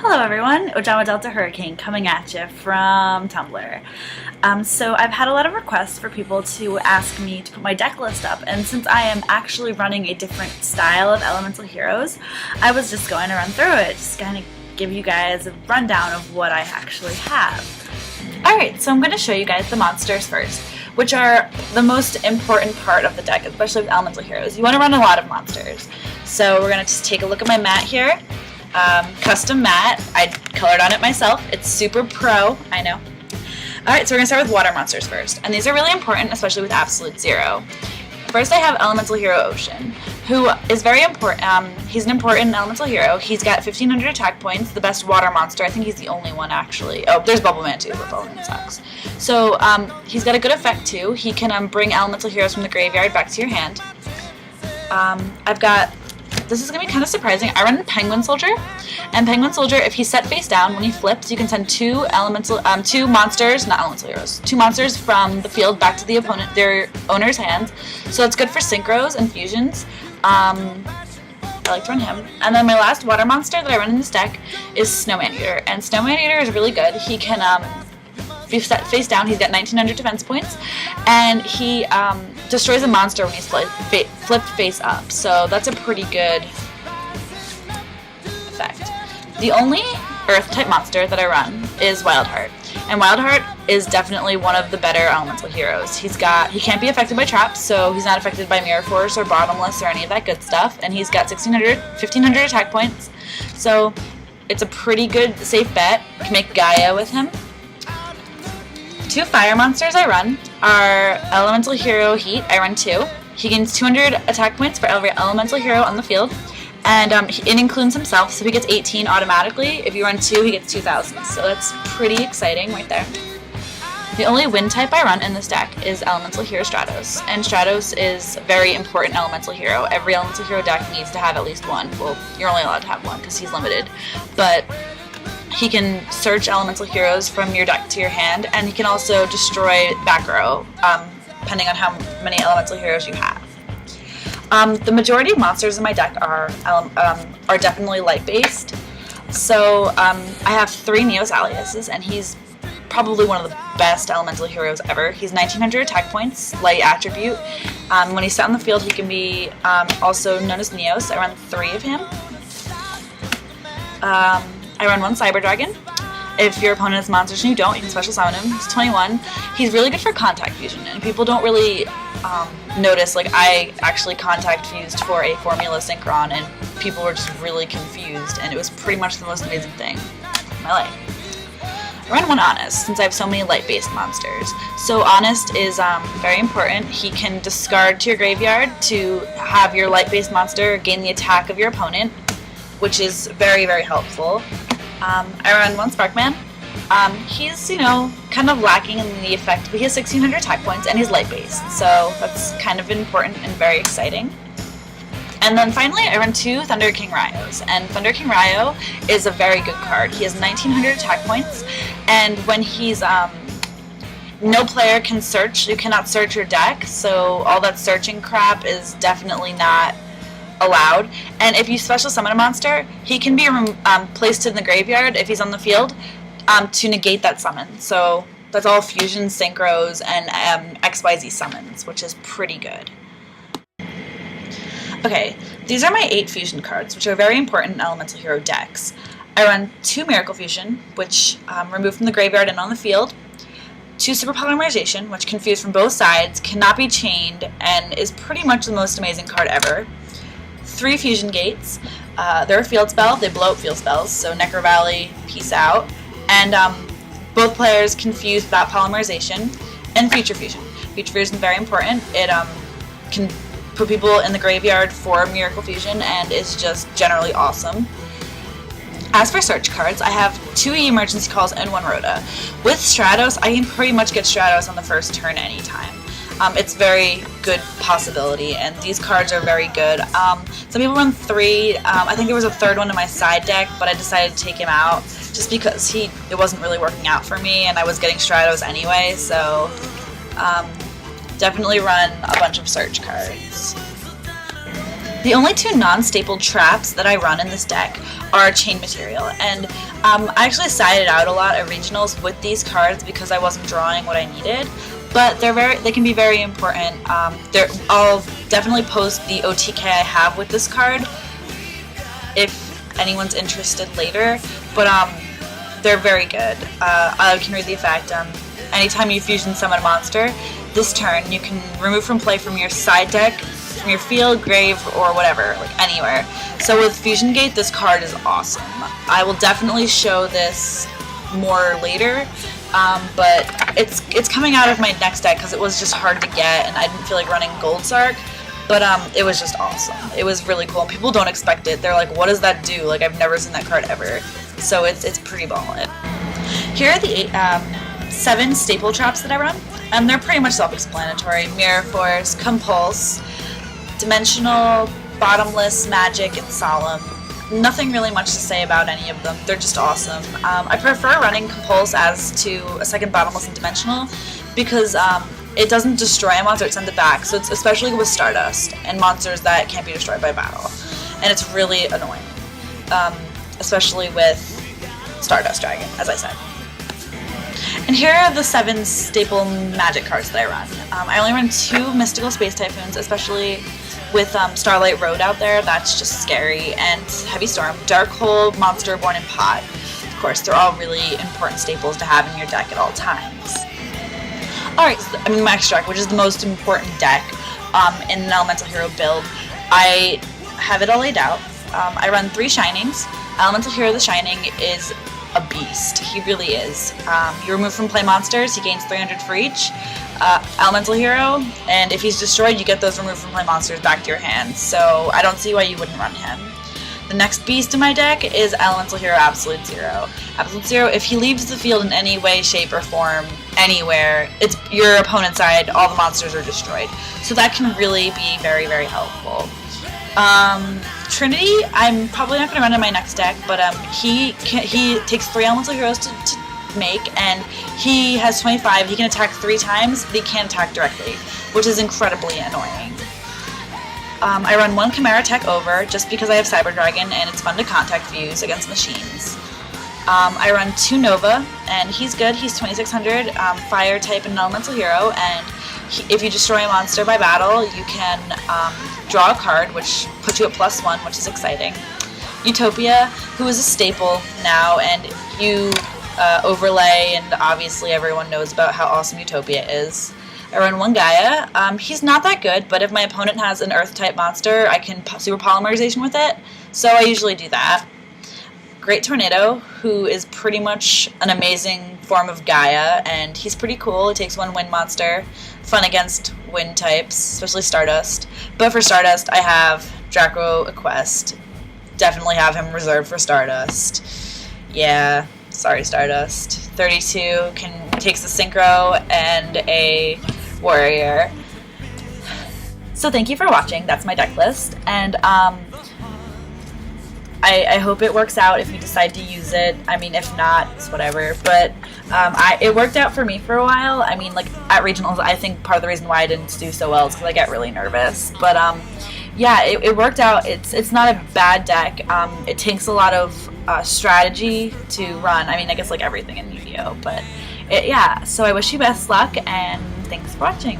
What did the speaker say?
Hello everyone, Ojama Delta Hurricane coming at you from Tumblr. So I've had a lot of requests for people to ask me to put my deck list up, and since I am actually running a different style of elemental heroes, I was just going to run through it, just kind of give you guys a rundown of what I actually have. Alright, so I'm going to show you guys the monsters first, which are the most important part of the deck, especially with elemental heroes. You want to run a lot of monsters. So we're going to just take a look at my mat here. Custom mat. I colored on it myself. It's super pro, I know. Alright, so we're going to start with water monsters first. And these are really important, especially with Absolute Zero. First I have Elemental Hero Ocean, who is very important. He's an important elemental hero. He's got 1500 attack points, the best water monster. I think he's the only one actually. Oh, there's Bubble Man too, but Bubble Man sucks. So he's got a good effect too. He can bring elemental heroes from the graveyard back to your hand. I've got, this is going to be kind of surprising, I run Penguin Soldier. And Penguin Soldier, if he's set face down, when he flips, you can send two monsters, not elemental heroes, two monsters from the field back to the opponent, their owner's hands. So it's good for synchros and fusions. I like to run him. And then my last water monster that I run in this deck is Snowman Eater. And Snowman Eater is really good. He can, if you set face down, he's got 1900 defense points. And he destroys a monster when he's flipped face up. So that's a pretty good effect. The only Earth-type monster that I run is Wildheart. And Wildheart is definitely one of the better elemental heroes. He can't be affected by traps, so he's not affected by Mirror Force or Bottomless or any of that good stuff. And he's got 1500 attack points, so it's a pretty good, safe bet. You can make Gaia with him. Two fire monsters I run are Elemental Hero Heat. I run two. He gains 200 attack points for every elemental hero on the field. And it includes himself, so he gets 18 automatically. If you run two, he gets 2,000. So that's pretty exciting right there. The only wind type I run in this deck is Elemental Hero Stratos. And Stratos is a very important elemental hero. Every elemental hero deck needs to have at least one. Well, you're only allowed to have one because he's limited. But he can search elemental heroes from your deck to your hand, and he can also destroy back row, depending on how many elemental heroes you have. The majority of monsters in my deck are definitely light-based. So I have three Neos Aliases, and he's probably one of the best elemental heroes ever. He's 1900 attack points, light attribute. When he's set on the field, he can be also known as Neos. I run three of him. I run one Cyber Dragon. If your opponent has monsters and you don't, you can special summon him. He's 21. He's really good for contact fusion, and people don't really notice, like, I actually contact fused for a Formula Synchron, and people were just really confused, and it was pretty much the most amazing thing in my life. I run one Honest, since I have so many light-based monsters. So Honest is very important. He can discard to your graveyard to have your light-based monster gain the attack of your opponent, which is very, very helpful. I run one Sparkman. He's, kind of lacking in the effect, but he has 1600 attack points and he's light-based, so that's kind of important and very exciting. And then finally, I run two Thunder King Ryos, and Thunder King Ryo is a very good card. He has 1900 attack points, and when he's, no player can search, you cannot search your deck, so all that searching crap is definitely not allowed. And if you special summon a monster, he can be placed in the graveyard if he's on the field to negate that summon. So that's all fusion, synchros, and XYZ summons, which is pretty good. Okay, these are my 8 fusion cards, which are very important in elemental hero decks. I run 2 Miracle Fusion, which remove from the graveyard and on the field. 2 Super Polymerization, which can fuse from both sides, cannot be chained, and is pretty much the most amazing card ever. 3 Fusion Gates. They're a field spell. They blow up field spells, so Necro Valley, peace out. And both players can fuse without polymerization. And Future Fusion. Future Fusion is very important. It can put people in the graveyard for Miracle Fusion and is just generally awesome. As for search cards, I have 2 emergency calls and 1 Rhoda. With Stratos, I can pretty much get Stratos on the first turn anytime. It's very good possibility, and these cards are very good. Some people run 3. I think there was a 3rd one in my side deck, but I decided to take him out just because it wasn't really working out for me, and I was getting Stratos anyway, so definitely run a bunch of search cards. The only two non-stapled traps that I run in this deck are chain material, and I actually sided out a lot of regionals with these cards because I wasn't drawing what I needed, but they can be very important. I'll definitely post the OTK I have with this card if anyone's interested later, but they're very good. I can read the effect. Anytime you fusion summon a monster, this turn you can remove from play from your side deck, from your field, grave, or whatever, like anywhere. So with Fusion Gate, this card is awesome. I will definitely show this more later, but it's coming out of my next deck because it was just hard to get and I didn't feel like running Gold Sark, but it was just awesome. It was really cool. People don't expect it. They're like, what does that do? Like, I've never seen that card ever. So it's pretty ballin'. Here are the 7 staple traps that I run. They're pretty much self-explanatory. Mirror Force, Compulse, Dimensional, Bottomless, Magic, and Solemn. Nothing really much to say about any of them. They're just awesome. I prefer running Compulse as to a second Bottomless and Dimensional because it doesn't destroy a monster, it sends it back. So it's especially with Stardust and monsters that can't be destroyed by battle. And it's really annoying. Especially with Stardust Dragon, as I said. And here are the 7 staple magic cards that I run. I only run 2 Mystical Space Typhoons, especially with Starlight Road out there. That's just scary. And Heavy Storm, Dark Hole, Monster Born in Pot. Of course, they're all really important staples to have in your deck at all times. Alright, so Max Deck, which is the most important deck in an Elemental Hero build. I have it all laid out. I run 3 Shinings. Elemental Hero the Shining is a beast. He really is. You remove from play monsters, he gains 300 for each. Elemental Hero, and if he's destroyed, you get those removed from play monsters back to your hand. So I don't see why you wouldn't run him. The next beast in my deck is Elemental Hero Absolute Zero. Absolute Zero, if he leaves the field in any way, shape, or form, anywhere, it's your opponent's side, all the monsters are destroyed. So that can really be very, very helpful. Trinity, I'm probably not going to run in my next deck, but he takes 3 Elemental Heroes to make, and he has 25. He can attack 3 times, but he can't attack directly, which is incredibly annoying. I run 1 Chimera Tech over, just because I have Cyber Dragon, and it's fun to contact views against machines. I run 2 Nova, and he's good. He's 2600, Fire type and Elemental Hero, and if you destroy a monster by battle, you can draw a card, which puts you at +1, which is exciting. Utopia, who is a staple now, and you overlay, and obviously everyone knows about how awesome Utopia is. I run 1 Gaia. He's not that good, but if my opponent has an Earth-type monster, I can Super Polymerization with it, so I usually do that. Great Tornado, who is pretty much an amazing form of Gaia, and he's pretty cool. He takes 1 wind monster, fun against wind types, especially Stardust. But for Stardust, I have Draco Equest. Definitely have him reserved for Stardust. Yeah, sorry Stardust. 32 takes a Synchro and a Warrior. So thank you for watching. That's my deck list, and I hope it works out if you decide to use it. I mean, if not, it's whatever. But it worked out for me for a while. I mean, like at regionals, I think part of the reason why I didn't do so well is because I get really nervous. But yeah, it worked out. It's not a bad deck. It takes a lot of strategy to run. I mean, I guess like everything in Yu-Gi-Oh. But yeah, so I wish you best luck, and thanks for watching.